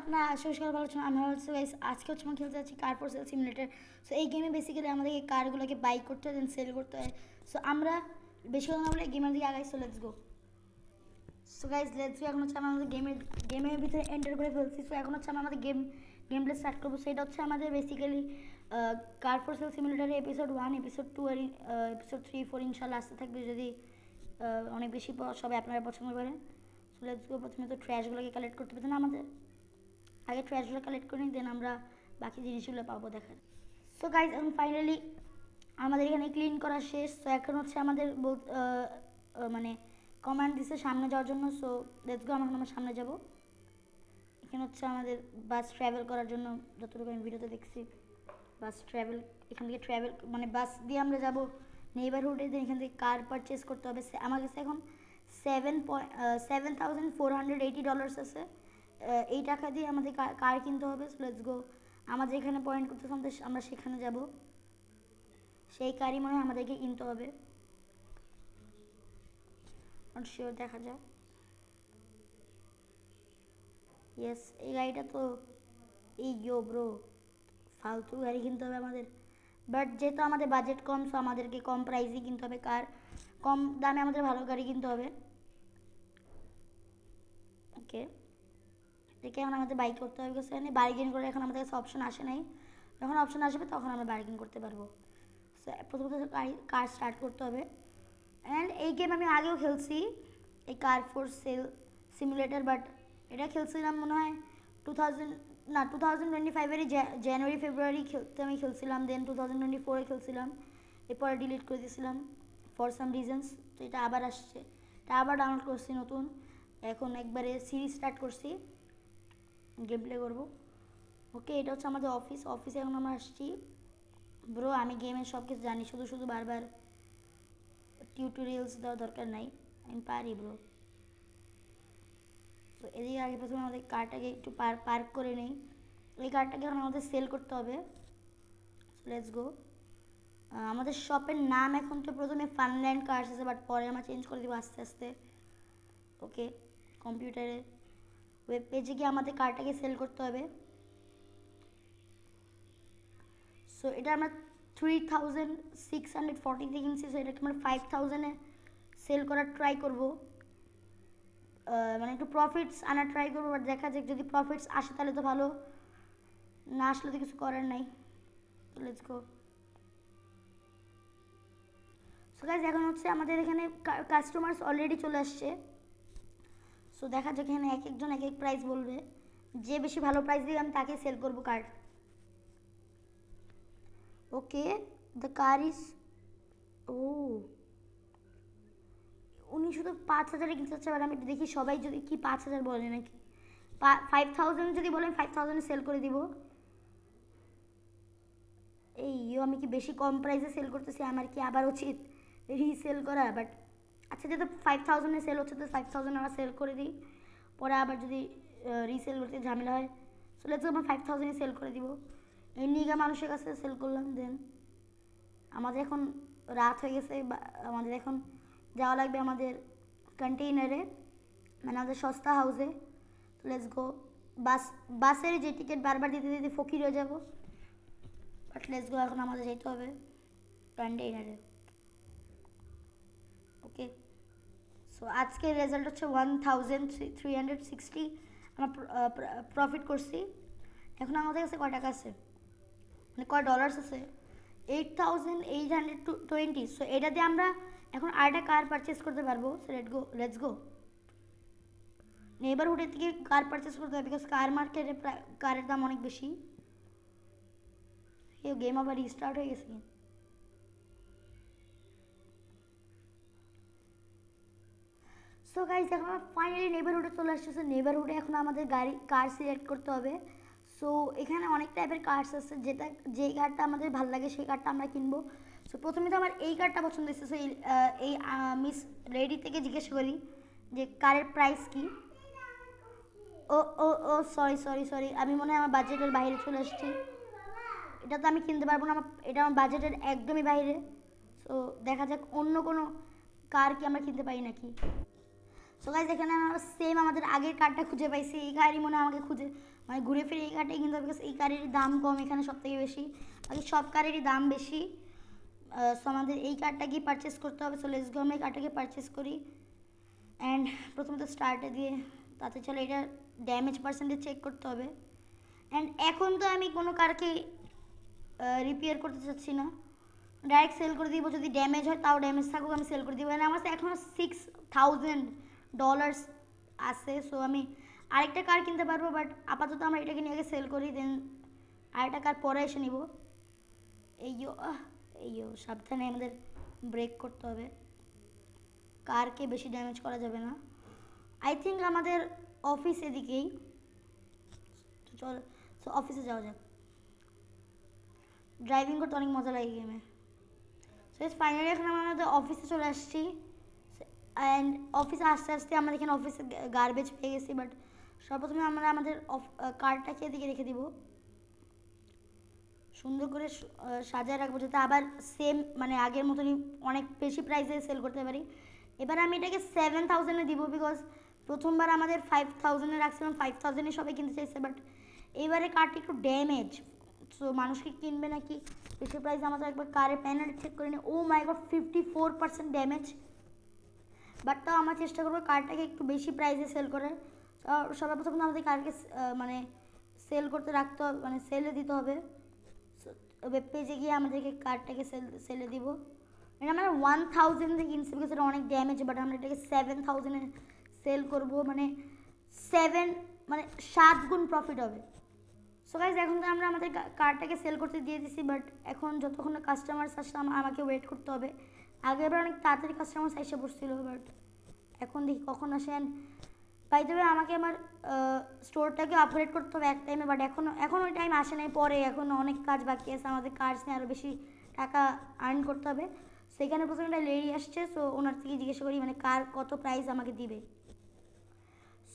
আপনারা আশা ভালো আছেন। আমরা হচ্ছে গাইস আজকে হচ্ছে আমরা খেলতে যাচ্ছি কার ফর সেল সিমুলেটর। সো এই গেমে বেসিক্যালি আমাদেরকে কারগুলোকে বাই করতে হয় দেন সেল করতে হয়। সো আমরা বেশি কথা না বলে গেমের দিকে আগাই। So let's go. So guys let's go. এখন হচ্ছে আমরা আমাদের গেমের ভিতরে এন্টার করে ফেলছি। সো এখন হচ্ছে আমরা আমাদের গেম প্লে স্টার্ট করবো। সেটা হচ্ছে আমাদের বেসিক্যালি কার ফর সেল সিমুলেটরের এপিসোড 1, এপিসোড 2 আর এপিসোড 3, 4 ইনশাল্লাহ আসতে থাকবে যদি অনেক বেশি সবাই আপনারা পছন্দ করেন। So let's go. প্রথমে তো ট্র্যাশগুলোকে কালেক্ট করতে পেতেন আমাদের আগে ট্র্যাশগুলো কালেক্ট করে নিই, দেন আমরা বাকি জিনিসগুলো পাবো দেখার। সো গাইজ এখন ফাইনালি আমাদের এখানে ক্লিন করা শেষ। সো এখন হচ্ছে আমাদের মানে কমান্ড দিচ্ছে সামনে যাওয়ার জন্য। সো লেটস গো, আমরা সামনে যাব। এখানে হচ্ছে আমাদের বাস ট্রাভেল করার জন্য, যতটুকু আমি ভিডিওতে দেখছি বাস ট্রাভেল, এখান থেকে ট্রাভেল মানে বাস দিয়ে আমরা যাব নেইবারহুডে। দেন এখান থেকে কার পারচেস করতে হবে। আমার কাছে এখন $7,480 আছে। এই টাকা দিয়ে আমাদের কার কিনতে হবে। So let's go. আমাদের এখানে পয়েন্ট করতে আমরা সেখানে যাব, সেই কারই মনে হয় আমাদেরকে কিনতে হবে। নট শিওর, দেখা যাক। ইয়েস, এই গাড়িটা তো এই ব্রো ফালতু গাড়ি কিনতে হবে আমাদের, বাট যেহেতু আমাদের বাজেট কম, সো আমাদেরকে কম প্রাইসই কিনতে হবে কার, কম দামে আমাদের ভালো গাড়ি কিনতে হবে। ওকে, দেখে এখন আমাদের বাইক করতে হবে, বিকজ এখানে বার্গেন করে এখন আমাদের কাছে অপশন আসে নাই। যখন অপশন আসবে তখন আমরা বার্গেন করতে পারবো। সো প্রথমত কার স্টার্ট করতে হবে। অ্যান্ড এই গেম আমি আগেও খেলছি, এই কার ফর সেল সিমুলেটার, বাট এটা খেলছিলাম মনে হয় 2025-এরই জানুয়ারি ফেব্রুয়ারি আমি খেলছিলাম। দেন 2024-এ খেলছিলাম, এরপরে ডিলিট করে দিয়েছিলাম ফর সাম রিজনস। তো এটা আবার আসছে, এটা আবার ডাউনলোড করছি নতুন। এখন একবারে সিরিজ স্টার্ট করছি, গেম প্লে করবো। ওকে, এটা হচ্ছে আমাদের অফিসে এখন আমরা আসছি। ব্রো আমি গেমের সব কিছু জানি, শুধু বারবার টিউটোরিয়ালস দেওয়ার দরকার নাই, আমি পারি ব্রো। তো এদিকে আগে প্রথমে আমাদের কারটাকে একটু পার্ক করে নেই। এই কারটাকে এখন আমাদের সেল করতে হবে। Let's go. আমাদের শপের নাম এখন তো প্রথমে ফানল্যান্ড কার্স আছে, বাট পরে আমরা চেঞ্জ করে দেবো আস্তে আস্তে। ওকে, কম্পিউটারে ওয়েব পেজে গিয়ে আমাদের কারটাকে সেল করতে হবে। সো এটা আমরা 3640 কিনছি। সো এটাকে আমরা 5000-এ সেল করার ট্রাই করবো, মানে একটু প্রফিটস আনার ট্রাই করবো। বাট দেখা যাক, যদি প্রফিটস আসে তাহলে তো ভালো, না আসলে তো কিছু করার নাই। Let's go. সো গাইজ এখন হচ্ছে আমাদের এখানে কাস্টমার্স অলরেডি চলে আসছে। সো দেখা যাক, এখানে এক একজন এক এক প্রাইস বলবে, যে বেশি ভালো প্রাইস দিবে আমি তাকে সেল করবো card. Okay, the car is, ও উনি শুধু 5000-এ কিনতে চাচ্ছে। এবার আমি দেখি সবাই যদি কি 5000 বলে নাকি। 5000 যদি বলেন 5000-এ সেল করে দিব। এই আমি কি বেশি কম প্রাইসে সেল করতেছি? আমার কি আবার উচিত রিসেল করা? বাট আচ্ছা, যেহেতু 5000-এ সেল হচ্ছে তো 5000 আমরা সেল করে দিই, পরে আবার যদি রিসেল করতে ঝামেলা হয়। সো লেটস আমরা 5000-এ সেল করে দিব। এই নিগা মানুষের কাছে সেল করলাম। দেন আমাদের এখন রাত হয়ে গেছে, আমাদের এখন যাওয়া লাগবে আমাদের কন্টেইনারে, মানে আমাদের সস্তা হাউসে। তো লেটস গো। বাসের যে টিকিট বারবার দিতে দিতে ফকির হয়ে যাবো, বাট লেটস গো। এখন আমাদের যেতে হবে কন্টেইনারে। ওকে, সো আজকের রেজাল্ট হচ্ছে 1360 আমরা প্রফিট করছি। এখন আমাদের কাছে কয় টাকা আছে, মানে কয় ডলার্স আছে? 8820। সো এটা দিয়ে আমরা এখন আরেকটা কার পারচেস করতে পারবো। So let's go. নেইবারহুডের থেকে কার পারচেস করতে হবে, বিকজ কার মার্কেটে কারের দাম অনেক বেশি। গেম আবার রিস্টার্ট হয়ে গেছে। সো গাইজ এখন আমরা ফাইনালি নেইবারহুডে চলে আসছে। নেইবারহুডে এখন আমাদের কার সিলেক্ট করতে হবে। সো এখানে অনেক টাইপের কার্স আছে, যেই কারটা আমাদের ভালো লাগে সেই কারটা আমরা কিনবো। সো প্রথমে তো আমার এই কারটা পছন্দ হয়েছে। সো এই মিস রেডি থেকে জিজ্ঞেস করি যে কারের প্রাইস কি। ও ও ও সরি, আমি মনে হয় আমার বাজেটের বাইরে চলে আসছি। এটা তো আমি কিনতে পারবো না, এটা আমার বাজেটের একদমই বাইরে। সো দেখা যাক অন্য কোনো কার কি আমরা কিনতে পারি নাকি। সো গাইজ এখানে আমরা সেম আমাদের আগের কার্ডটা খুঁজে পাইছি। এই গাড়ি মনে হয় আমাকে মানে ঘুরে ফিরে এই কারটাই কিনতে হবে, বিকজ এই কারের দাম কম এখানে সব থেকে বেশি, বাকি সব কারেরই দাম বেশি। সো আমাদের এই কার্ডটাকেই পারচেস করতে হবে। সো লেটস গো আমরা এই কার্ডটাকে পারচেস করি। অ্যান্ড প্রথমত স্টার্টে দিয়ে তাতে চলে এটা ড্যামেজ পার্সেন্টেজ চেক করতে হবে। অ্যান্ড এখন তো আমি কোনো কারকে রিপেয়ার করতে চাচ্ছি না, ডাইরেক্ট সেল করে দিব। যদি ড্যামেজ হয় তাও ড্যামেজ থাকুক আমি সেল করে দিব। অ্যান্ড আমার কাছে এখনও $6,000 আছে। সো আমি আরেকটা কার কিনতে পারবো, বাট আপাতত আমরা এটাকে নিয়ে আগে সেল করি, দেন আরেকটা কার পরে এসে নিব। এইও সাবধানে আমাদের ব্রেক করতে হবে, কারকে বেশি ড্যামেজ করা যাবে না। আই থিঙ্ক আমাদের অফিস এদিকেই, চল সো অফিসে যাওয়া যাক। ড্রাইভিং করতে অনেক মজা লাগে গেমে। সো ফাইনালি এখন আমরা আমাদের অফিসে চলে আসছি। অ্যান্ড অফিসে আস্তে আস্তে আমরা এখানে অফিসে গার্বেজ পেয়ে গেছি, বাট সর্বপ্রথমে আমরা আমাদের কারটাকে এদিকে রেখে দিব, সুন্দর করে সাজায় রাখবো, যাতে আবার সেম মানে আগের মতনই অনেক বেশি প্রাইসে সেল করতে পারি। এবার আমি এটাকে 7,000-এ দিব, বিকজ প্রথমবার আমাদের 5,000-এ রাখছিলাম, 5,000-এ সবাই কিনতে চাইছে, বাট এইবারে কারটি একটু ড্যামেজ। সো মানুষকে কিনবে নাকি বেশি প্রাইস, আমাদের একবার কারের প্যানেল চেক করে নিই। ও মাই গড, 54% ড্যামেজ। বাট তাও আমরা চেষ্টা করবো কারটাকে একটু বেশি প্রাইসে সেল করার। সবার প্রথম আমাদের কারকে মানে সেল করতে রাখতে হবে, মানে সেলে দিতে হবে। ওয়েব পেজে গিয়ে আমাদেরকে কারটাকে সেলে দিব। এটা আমরা 1,000-এ কিনছি, বিকজ এটা অনেক ড্যামেজ, বাট আমরা এটাকে 7,000-এ সেল করবো, মানে 7 গুণ প্রফিট হবে। সো গাইজ এখন তো আমরা আমাদের কারটাকে সেল করতে দিয়ে দিছি, বাট এখন যতক্ষণ না কাস্টমার আসলে আমাকে ওয়েট করতে হবে। আগেরবার অনেক তাড়াতাড়ি কাস্টমার এসে পড়ছিল, বাট এখন দেখি কখন আসেন। বাই দ্য ওয়ে আমাকে আমার স্টোরটাকে আপগ্রেড করতে হবে এক টাইমে, বাট এখন ওই টাইম আসে নাই, পরে এখন অনেক কাজ বাকি আছে, আমাদের কাজ নিয়ে আরও বেশি টাকা আর্ন করতে হবে। সেখানে প্রথমে একটা লেডি আসছে, সো ওনার থেকে জিজ্ঞেস করি মানে কার কত প্রাইস আমাকে দিবে।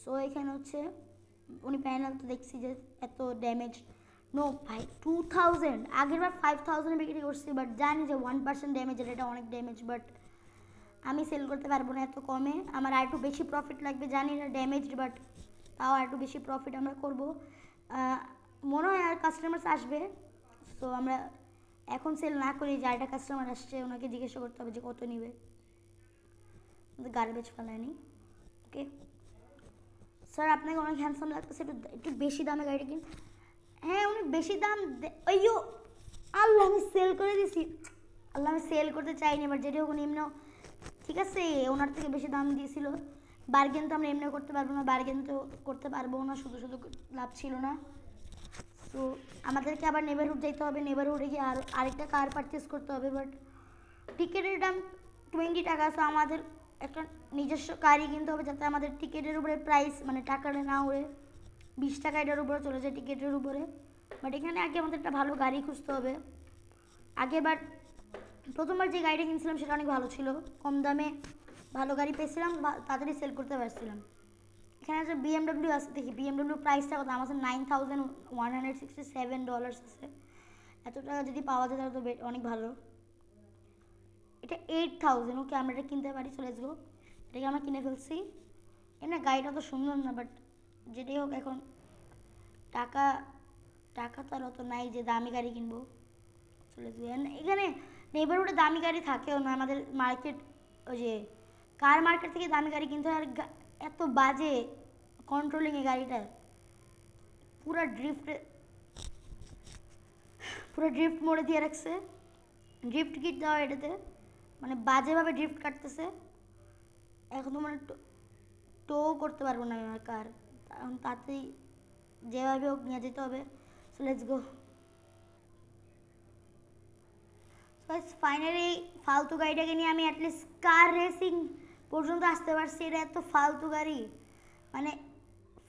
সো এখানে হচ্ছে উনি প্যানেল তো দেখছি যে এত ড্যামেজ। নো ভাই, 2,000, আগের বার 5,000-এ বিক্রি করছি, বাট জানি যে 1% ড্যামেজ, এটা অনেক ড্যামেজ, বাট আমি সেল করতে পারবো না এত কমে, আমার আর একটু বেশি প্রফিট লাগবে। জানি না ড্যামেজড, বাট তাও আর একটু বেশি প্রফিট আমরা করবো। মনে হয় আর কাস্টমার আসবে, সো আমরা এখন সেল না করি, যে আরেকটা কাস্টমার আসছে ওনাকে জিজ্ঞাসা করতে হবে যে কত নিবে। গার্বেজ ফেলায়নি। ওকে স্যার, আপনাকে অনেক হ্যান্ডসাম লাগতেছে, একটু বেশি দামে গাড়িটা কিন। হ্যাঁ উনি বেশি দাম, অയ്യോ আল্লাহ আমি সেল করে দিছি। আল্লাহ আমি সেল করতে চাইনি, এবার যেটা হোক উনি এমনিও ঠিক আছে ওনার থেকে বেশি দাম দিয়েছিল। বার্গেন তো আমরা এমনিও করতে পারবো না, বার্গেন তো করতে পারবো না, শুধু শুধু লাভ ছিল না। তো আমাদেরকে আবার নেবারহুড যেতে হবে, নেবারহুডে গিয়ে আরেকটা কার পারচেস করতে হবে, বাট টিকিটের দাম 20 টাকা। সো আমাদের একটা নিজস্ব কারই কিনতে হবে, যাতে আমাদের টিকিটের উপরে প্রাইস মানে টাকাটা না উড়ে 20 টাকা এটার উপরে চলে যায় টিকিটের উপরে। বাট এখানে আগে আমাদের একটা ভালো গাড়ি খুঁজতে হবে। আগেরবার প্রথমবার যে গাড়িটা কিনছিলাম সেটা অনেক ভালো ছিল, কম দামে ভালো গাড়ি পেয়েছিলাম, তাড়াতাড়ি সেল করতে পারছিলাম। এখানে আছে BMW আছে, দেখি BMW প্রাইসটা কত। আমার কাছে $9,167 আছে। এত টাকা যদি পাওয়া যায় তাহলে তো অনেক ভালো। এটা 8,000। ওকে আমরা এটা কিনতে পারি, চলে আসবো, এটাকে আমরা কিনে ফেলছি। এমনি গাড়িটা তো সুন্দর না, বাট যেটাই হোক এখন টাকা তো আর অত নাই যে দামি গাড়ি কিনবো। চলে আসবো। এখানে নেবারহুডে দামি গাড়ি থাকেও না, আমাদের মার্কেট ওই যে কার মার্কেট থেকে দামি গাড়ি কিনতে হয়। আর এত বাজে কন্ট্রোলিংয়ে গাড়িটা, পুরো ড্রিফট মোড়ে দিয়ে রাখছে, ড্রিফট কিট দেওয়া এটাতে, মানে বাজেভাবে ড্রিফট কাটতেছে। এখন তো মানে টো করতে পারবো না আমার কার, এখন তাড়াতাড়ি যেভাবে হোক নিয়ে যেতে হবে। So let's go. ফাইনালি ফালতু গাড়িটাকে নিয়ে আমি অ্যাটলিস্ট কার রেসিং পর্যন্ত আসতে পারছি। এটা এত ফালতু গাড়ি, মানে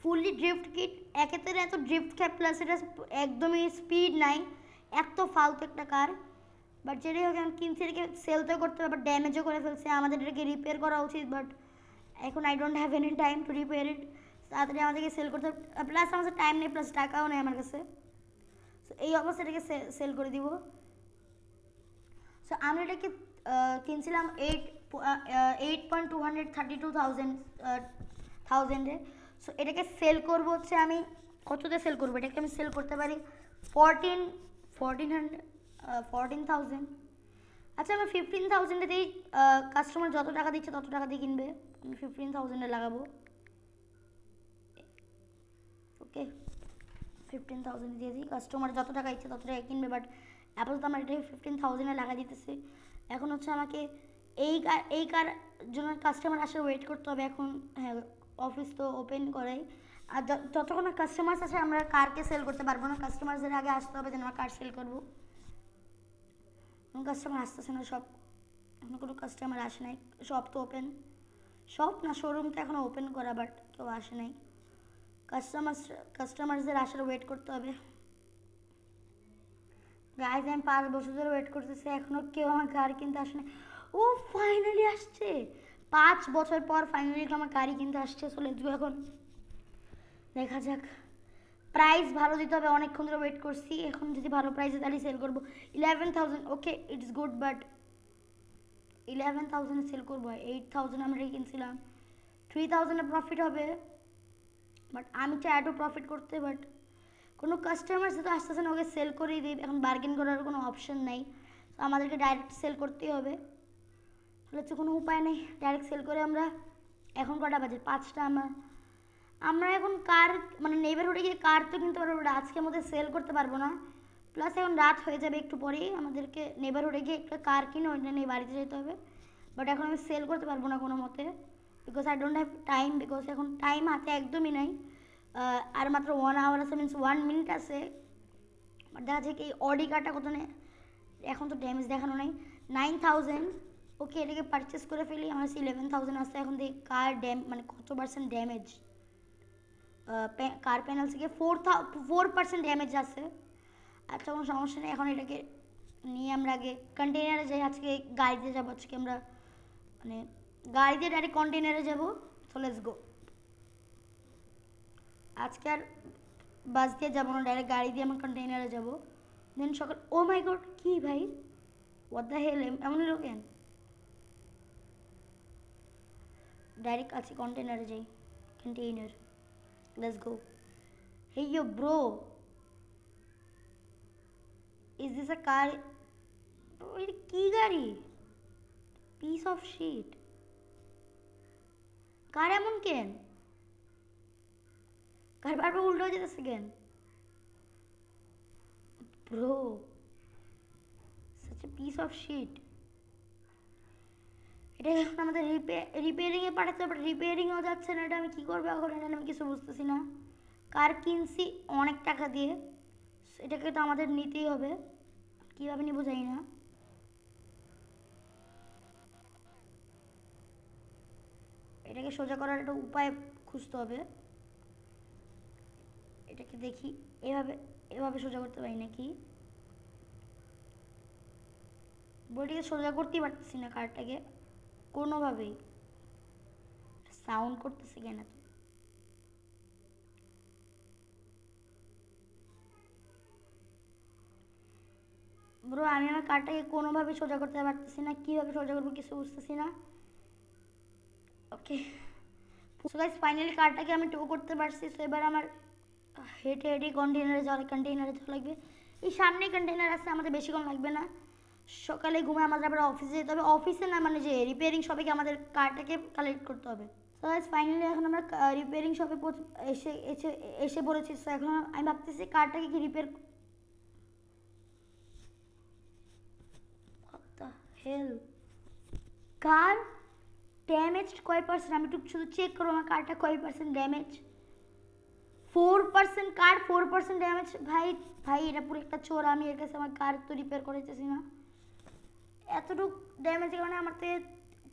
ফুললি ড্রিফট কিট, একে তো এত ড্রিফট ক্যাপ, প্লাস এটা একদমই স্পিড নাই, এত ফালতু একটা কার। বাট যেটাই হোক এখন কিনছি, এটাকে সেল তো করতে হবে, বাট ড্যামেজও করে ফেলছে। আমাদের এটাকে রিপেয়ার করা উচিত, বাট এখন I don't have any time to repair it. তাড়াতাড়ি আমাদেরকে সেল করতে হবে, প্লাস আমার কাছে টাইম নেই, প্লাস টাকাও নেই আমার কাছে। সো এই অবস্থাটাকে সেল করে দিব। সো আমি এটাকে কিনছিলাম 8,232,000 সো এটাকে সেল করবো হচ্ছে আমি কততে সেল করবো? এটাকে আমি সেল করতে পারি 14,000। আচ্ছা আমি 15,000 দিই, কাস্টমার যত টাকা দিচ্ছে তত টাকা দিয়ে কিনবে, আমি 15,000 লাগাবো। ওকে 15,000 দিয়ে দিই, কাস্টমার যত টাকা ইচ্ছে তত টাকা কিনবে, বাট আপাতত আমার এটাই 15,000 লাগা দিতেছে। এখন হচ্ছে আমাকে এই কার জন্য কাস্টমার আসার ওয়েট করতে হবে। এখন হ্যাঁ অফিস তো ওপেন করাই, আর যতক্ষণ না কাস্টমার আসে আমরা কারকে সেল করতে পারবো না। কাস্টমারদের আগে আসতে হবে যেন আমরা কার সেল করবো। কাস্টমার আসতেছে না, সব এখনো কোনো কাস্টমার আসে নাই। শপ তো ওপেন, শপ না শোরুম তো এখনও ওপেন করা, বাট কেউ আসে নাই। কাস্টমারদের আসার ওয়েট করতে হবে। গাইজ আমি 5 বছর ধরে ওয়েট করতেছি, এখনও কেউ আমার গাড়ি কিনতে আসে না। ও ফাইনালি আসছে, 5 বছর পর ফাইনালি আমার গাড়ি কিনতে আসছে। চলে এখন দেখা যাক, প্রাইস ভালো দিতে হবে, অনেকক্ষণ ধরে ওয়েট করছি। এখন যদি ভালো প্রাইসে তাহলে সেল করবো। 11,000 okay it's good, but 11,000 sell করবো। 8,000 আমরা কিনছিলাম, 3,000 প্রফিট হবে, বাট আমি চাই একটু প্রফিট করতে, বাট কোনো কাস্টমার তো আসতেছে না, ওকে সেল করেই দিই। এখন বার্গেন করার কোনো অপশন নেই, তো আমাদেরকে ডাইরেক্ট সেল করতেই হবে। তাহলে তো কোনো উপায় নেই, ডাইরেক্ট সেল করে আমরা। এখন কটা বাজে? 5টা। আমরা এখন কার মানে নেইবারহুডে গিয়ে কার তো কিনতে পারবো, আজকের মধ্যে সেল করতে পারবো না। প্লাস এখন রাত হয়ে যাবে একটু পরেই, আমাদেরকে নেইবারহুডে গিয়ে একটা কার কিনে ওইটা নিয়ে বাড়িতে যেতে হবে। বাট এখন আমি সেল করতে পারবো না কোনো মতে, because I don't have time, because এখন টাইম হাতে একদমই নাই। আর মাত্র 1 আওয়ার আছে, মিনস 1 মিনিট আছে। বাট দেখা যায় কি এই অডি কারটা কত নেই, এখন তো ড্যামেজ দেখানো নেই। 9,000 ওকে, এটাকে পারচেস করে ফেলি। আমার 11,000 আসছে। এখন দেখি কার মানে কত পার্সেন্ট ড্যামেজ। কার প্যানেল থেকে 4% ড্যামেজ আছে। আচ্ছা কোনো সমস্যা নেই, এখন এটাকে নিয়ে আমরা আগে কন্টেনারে যাই। আজকে গাড়িতে যাবো, আজকে আমরা মানে গাড়িতে ডাইরেক্ট কন্টেনারে যাবো। So let's go. আজকে আর বাস দিয়ে যাবো না, ডাইরেক্ট গাড়ি দিয়ে আমরা কন্টেনারে যাবো। দেন সকাল, ও মাই গড কি ভাই, হোয়াট দ্য হেল, এমন হলো কেন? ডাইরেক্ট আছে কন্টেনারে যাই, container, let's go. Hey yo bro, is this a car? এটা কি গাড়ি? Piece of sheet. কার এমন কেন? কার বারবার উল্টো হয়ে যেতেছে কেন? Bro, such a piece of shit. এটা এখন আমাদের রিপেয়ারিংয়ে পাঠাতে হবে, রিপেয়ারিংও যাচ্ছে না। এটা আমি কী করবো এখন? এটা আমি কিছু বুঝতেছি না। কার কিনছি অনেক টাকা দিয়ে, এটাকে তো আমাদের নিতেই হবে। কীভাবে নিবো জানি না। এটাকে সোজা করার একটা উপায় খুঁজতে হবে। এটাকে দেখি এভাবে, এভাবে সোজা করতে পারি নাকি? বইটাকে সোজা করতেই পারতেছি না কারটাকে কোনোভাবেই। সাউন্ড করতেছে কেন এত? ব্রো আমি আমার কারটাকে কোনোভাবে সোজা করতে পারতেছি না, কীভাবে সোজা করবো কিছু বুঝতেছি না। ওকে সো গাইস ফাইনালি কারটাকে আমি টো করতে পারছি। সো এবার আমার হেঁটে হেঁটে কন্টেনারে যাওয়া লাগবে। এই সামনেই কন্টেনার আছে, আমাদের বেশিক্ষণ লাগবে না। সকালে ঘুমে আমাদের আবার অফিসে যেতে হবে। অফিসে না মানে যে রিপেয়ারিং শপে আমাদের কারটাকে কালেক্ট করতে হবে। সো গাইস ফাইনালি এখন আমরা রিপেয়ারিং শপে এসে এসে এসে পড়েছি। সো এখন আমি ভাবতেছি কারটাকে কি রিপেয়ার, হেল কার ড্যামেজ কয় পার্সেন্ট? আমি একটু শুধু চেক করবো আমার কারটা কয় পার্সেন্ট ড্যামেজ। 4% কার, 4% ড্যামেজ। ভাই ভাই এটা পুরো একটা চোর। আমি এর কাছে আমার কার তো রিপেয়ার করাইতেছি না, এতটুকু ড্যামেজের কারণে আমার থেকে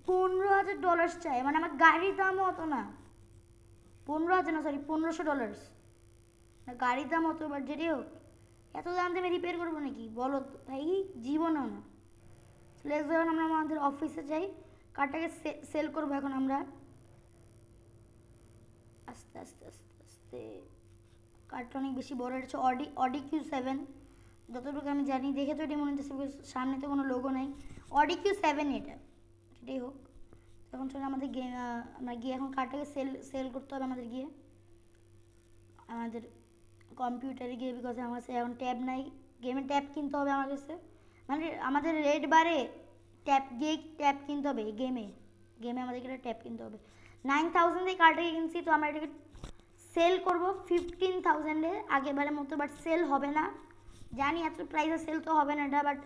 $15,000 চাই। মানে আমার গাড়ির দামও অত না, 15,000 না সরি $1,500। না গাড়ির দাম অত, বাট যেটাই হোক এত দাম দিয়ে আমি রিপেয়ার করবো নাকি বলো তো ভাই? জীবনও না। লেটস যখন আমরা আমাদের অফিসে যাই, কারটাকে সেল করবো এখন আমরা। আস্তে আস্তে আস্তে আস্তে, কারটা অনেক বেশি বড়। এটা হচ্ছে অডি Q7, যতটুকু আমি জানি। দেখে তো এটি মনে হচ্ছে সামনে তো কোনো লোগো নাই। অডি Q7 এটা, যেটাই হোক। এখন চলে আমাদের আমরা গিয়ে এখন কারটাকে সেল করতে হবে আমাদের গিয়ে। আমাদের কম্পিউটারে গিয়ে, বিকজ আমার কাছে এখন ট্যাব নাই, গেমে ট্যাব কিনতে হবে আমার কাছে, মানে আমাদের রেড বারে ট্যাব দিয়ে ট্যাব কিনতে হবে গেমে, গেমে আমাদেরকে একটা ট্যাব কিনতে হবে। 9000 দিয়ে কার্ডটাকে কিনছি, তো আমরা এটাকে সেল করবো 15,000-এ আগেবারের মতো, বাট সেল হবে না জানি, এত প্রাইসে সেল তো হবে না এটা, বাট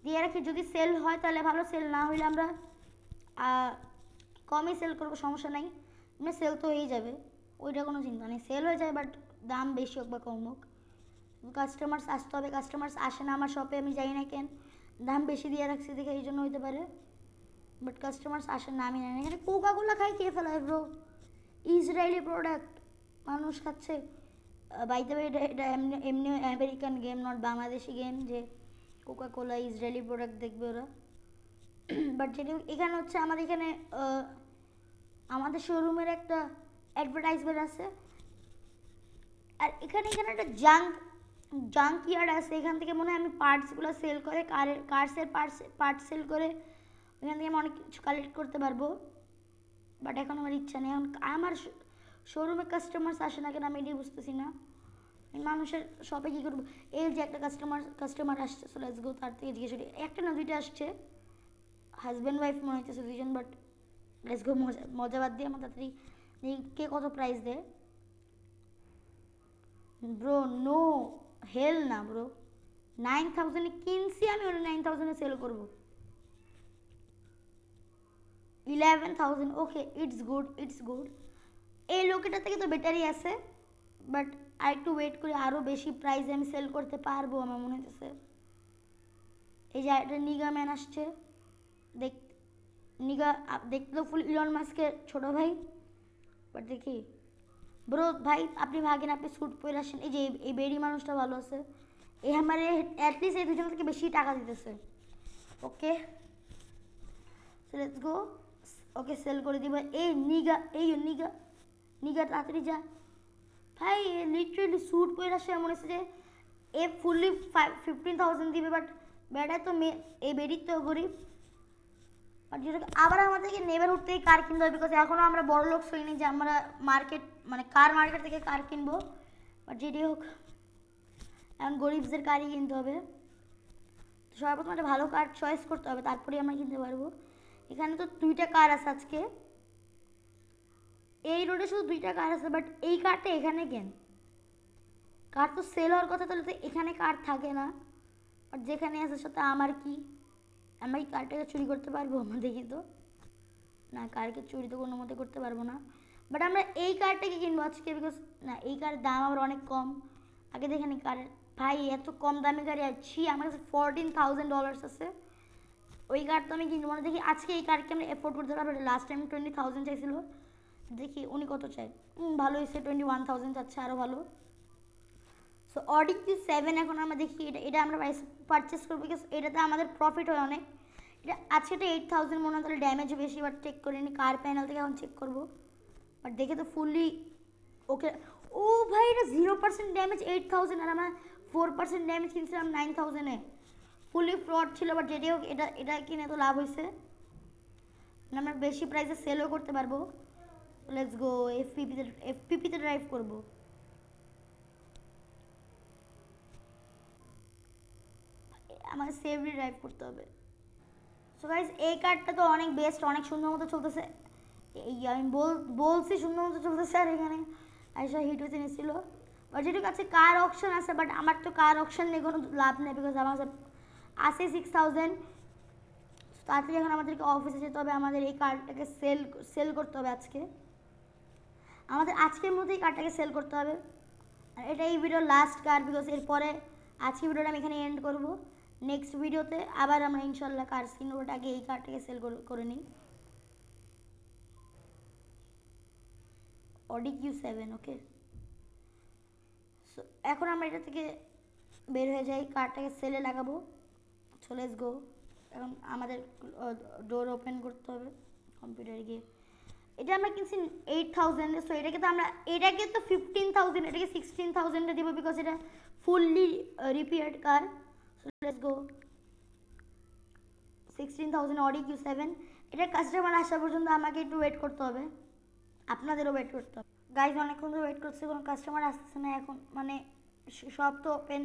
দিয়ে রাখি যদি সেল হয় তাহলে ভালো, সেল না হইলে আমরা কমই সেল করবো, সমস্যা নাই, মানে সেল তো হয়েই যাবে, ওইটা কোনো চিন্তা নেই, সেল হয়ে যায়, বাট দাম বেশি হোক বা কম হোক, কাস্টমার্স আসতে হবে, কাস্টমার্স আসে না আমার শপে, আমি জানি না কেন, দাম বেশি দিয়ে রাখছি দেখে এই জন্য হইতে পারে, বাট কাস্টমার্স আসে না, আমি জানি না। এখানে কোকাকোলা খাই কে ফেলায় ব্রো, ইসরায়েলি প্রোডাক্ট মানুষ খাচ্ছে, বাইতে এটা এটা এমনি এমনি American game, not Bangladeshi game যে কোকাকোলা ইসরায়েলি প্রোডাক্ট দেখবে ওরা। বাট যেটা এখানে হচ্ছে আমাদের এখানে আমাদের শোরুমের একটা অ্যাডভার্টাইজমেন্ট আছে, আর এখানে এখানে একটা জাঙ্ক ইয়ার্ড আছে, এখান থেকে মনে হয় আমি পার্টসগুলো সেল করে কার্সের পার্টস সেল করে এখান থেকে আমি অনেক কিছু কালেক্ট করতে পারবো, বাট এখন আমার ইচ্ছা নেই, এখন আমার শোরুমে কাস্টমার্স আসে না কেন আমি এটাই বুঝতেছি না, মানুষের শপে কী করবো, এই যে একটা কাস্টমার আসছে, সো লেটস গো, তার থেকে জিজ্ঞেস করি, একটা না দুইটা আসছে, হাজব্যান্ড ওয়াইফ মনে হইতেছে দুইজন, বাট লেটস গো, মজা বাদ দিয়ে আমার তাড়াতাড়ি কে কত প্রাইস দেয়। ব্রো নো, হেল না ব্রো, 9000-এ কিনছি আমি, ওটা 9000-এ সেল করবো, 11,000, ওকে ইটস গুড, এই লোকেটা থেকে তো বেটারই আছে, বাট আর একটু ওয়েট করে আরও বেশি প্রাইসে আমি সেল করতে পারবো আমার মনে হচ্ছে। এই যে একটা নিগা ম্যান আসছে, নিগা দেখতে তো ফুল ইলন মাস্কের ছোটো ভাই, বাট দেখি ব্রো ভাই আপনি ভাগেন, আপনি স্যুট পরে আসেন, এই যে এই বেরি মানুষটা ভালো আছে, এই আমার অ্যাটলিস্ট এই দুজন থেকে বেশি টাকা দিতেছে, okay let's go, okay sell করে দিব, এই নিগা তাড়াতাড়ি যা ভাই, লিটারেলি স্যুট পরে আসে, মনে হচ্ছে যে এ ফুললি 15,000 দিবে, বাট বেটায় তো এই বেরির তো গরিব, আর যেটা আবার আমাদেরকে নেবারহুড থেকে কার কিনতে হবে, বিকজ এখনও আমরা বড় লোক হইনি যে আমরা মার্কেট মানে কার মার্কেট থেকে কার কিনবো, বাট যেটি হোক এখন গরিবদের কারই কিনতে হবে, তো সর্বপ্রথম একটা ভালো কার চয়েস করতে হবে, তারপরেই আমরা কিনতে পারবো। এখানে তো দুইটা কার আছে আজকে, এই রোডে শুধু দুইটা কার আছে, বাট এই কারটা এখানে কেন, কার তো সেল হওয়ার কথা, তাহলে তো এখানে কার থাকে না, আর যেখানে আছে সাথে আমার কি, আমরা কি কারটাকে চুরি করতে পারবো, আমরা দেখি তো, না কারকে চুরি তো কোনো মতে করতে পারবো না, বাট আমরা এই কারটাকে কিনবো আজকে, বিকজ না এই কারের দাম আবার অনেক কম, আগে দেখে নি কারের, ভাই এত কম দামি গাড়ি আছি, আমার কাছে $14,000 আছে, ওই কার তো আমি কিনবো না, দেখি আজকে এই কারকে আমরা এফোর্ড করতে পারবো, লাস্ট টাইম 20,000 চাইছিল, দেখি উনি কত চাই, ভালো হয়েছে 21,000 চাচ্ছে, আরও ভালো। সো অডি Q7 এখন আমরা দেখি এটা আমরা পারচেস করবো, বিকজ এটাতে আমাদের প্রফিট হয় অনেক, এটা আজকে এটা 8,000 মনে হয়, তাহলে ড্যামেজ বেশি, বাট চেক করে নিই কার প্যানেল থেকে এখন চেক করবো, বাট দেখে তো ফুললি ওকে, ও ভাই এটা 0% ড্যামেজ 8,000, আর আমরা 4% ড্যামেজ কিনছিলাম 9,000-এ, ফুললি ফ্রড ছিল, বাট যেটি হোক এটা কিনে তো লাভ হয়েছে, আমরা বেশি প্রাইসে সেলও করতে পারবো, লেটস গো, এফপিপিতে ড্রাইভ করবো, আমাকে সেফলি ড্রাইভ করতে হবে। সো গাইজ এই কারটা তো অনেক বেস্ট, অনেক সুন্দর মতো চলতেছে, এই আমি বলছি সুন্দর মতো চলতেছে, আর এখানে আইসা হিট হতে নিয়েছিল, বাট যেটুকু আছে কার অপশন আছে, বাট আমার তো কার অপশন নিয়ে কোনো লাভ নেই, বিকজ আমার আছে 6,000, তাড়াতাড়ি এখন আমাদেরকে অফিসে যেতে হবে, আমাদের এই কারটাকে সেল করতে হবে আজকে, আমাদের আজকের মধ্যেই কারটাকে সেল করতে হবে, আর এটা এই ভিডিওর লাস্ট কার, বিকজ এরপরে আজকে ভিডিওটা আমি এখানে এন্ড করবো, নেক্সট ভিডিওতে আবার আমরা ইনশাল্লাহ কার কিনবো, ওটাকে এই কারটাকে সেল করে নিই, অডি Q7, ওকে। সো এখন আমরা এটা থেকে বের হয়ে যাই, কারটাকে সেলে লাগাবো, সো লেটস গো, এখন আমাদের ডোর ওপেন করতে হবে কম্পিউটারে গিয়ে, এটা আমরা কিনছি 8,000, সো এটাকে তো 15,000, এটাকে 16,000-এ দেবো, বিকজ এটা fully repaired car, so let's go, 16,000 Audi Q7, এটা কাস্টমার আসা পর্যন্ত আমাকে একটু ওয়েট করতে হবে, আপনাদেরও ওয়েট করতে হবে, গাইজ অনেকক্ষণ ধরে ওয়েট করছে, কোনো কাস্টমার আসতেছে না এখন, মানে সব তো ওপেন,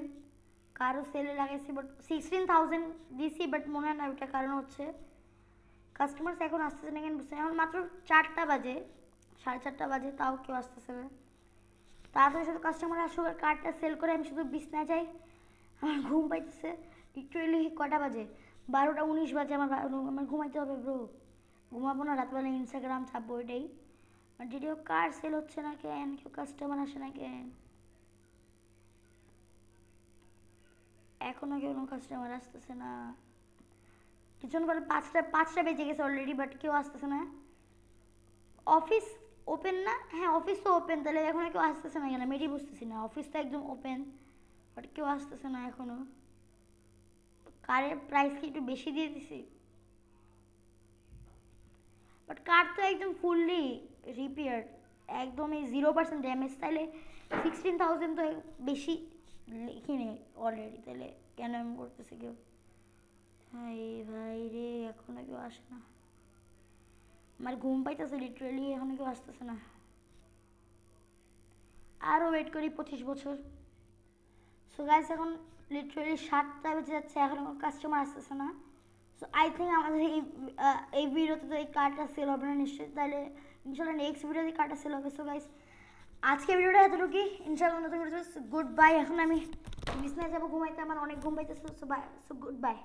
কারও সেলে লাগাইছি বাট 16,000 দিছি, বাট মনে হয় না ওইটা, কারণ হচ্ছে কাস্টমার্স এখন আসতেছে না, কেন বুঝতে এখন মাত্র 4টা বাজে, 4:30 বাজে, তাও কেউ আসতেছে না। তাড়াতাড়ি শুধু কাস্টমার আসুক আর কার্ডটা সেল করে আমি শুধু বিছনায় যাই, আমার ঘুম পাইতেছে। লিটারেলি কটা বাজে, 12টা 19 বাজে, আমার ঘুমাইতে হবে ব্রো। ঘুমাবো না, রাতবেলা ইনস্টাগ্রাম চাপবো, ওইটাই। আর যদিও কার সেল হচ্ছে না কেন, কেউ কাস্টমার আসে না কেন, এখনও কোনো কাস্টমার আসতেছে না। কিছুক্ষণ পরে 5টা বেজে গেছে অলরেডি, বাট কেউ আসতেছে না। অফিস ওপেন না? হ্যাঁ, অফিস তো ওপেন, তাহলে এখনো কেউ আসতেছে না কেন আমি এটাই বুঝতেছি না। অফিস তো একদম ওপেন, বাট কেউ আসতেছে না এখনো। কারের প্রাইস কি একটু বেশি দিয়ে দিছি? বাট কার তো একদম ফুললি রিপেয়ার, একদমই 0% ড্যামেজ, তাইলে 16,000 তো বেশি লিখিনি অলরেডি, তাহলে কেন আমি করতেছি কেউ? হাই ভাই রে, এখনো কেউ আসে না, আমার ঘুম পাইতেছে লিটারেলি, এখনো কেউ আসতেছে না। আরও ওয়েট করি 25 বছর। সো গাইস, এখন লিটারেলি 7টা বেজে যাচ্ছে, এখন কোনো কাস্টমার আসতেছে না। সো আই থিঙ্ক আমাদের এই ভিডিওতে তো এই কার্ডটা সেল হবে না নিশ্চয়ই, তাহলে ইনশাল্লাহ নেক্সট ভিডিওতে কার্ডটা সেল হবে। সো গাইস, আজকে ভিডিওটা এতটুকুই, ইনশাল্লাহ নতুন ভিডিও। Good bye. এখন আমি বিছনায় যাবো ঘুমাইতে, আমার অনেক ঘুম পাইতেছে। So bye, so good by.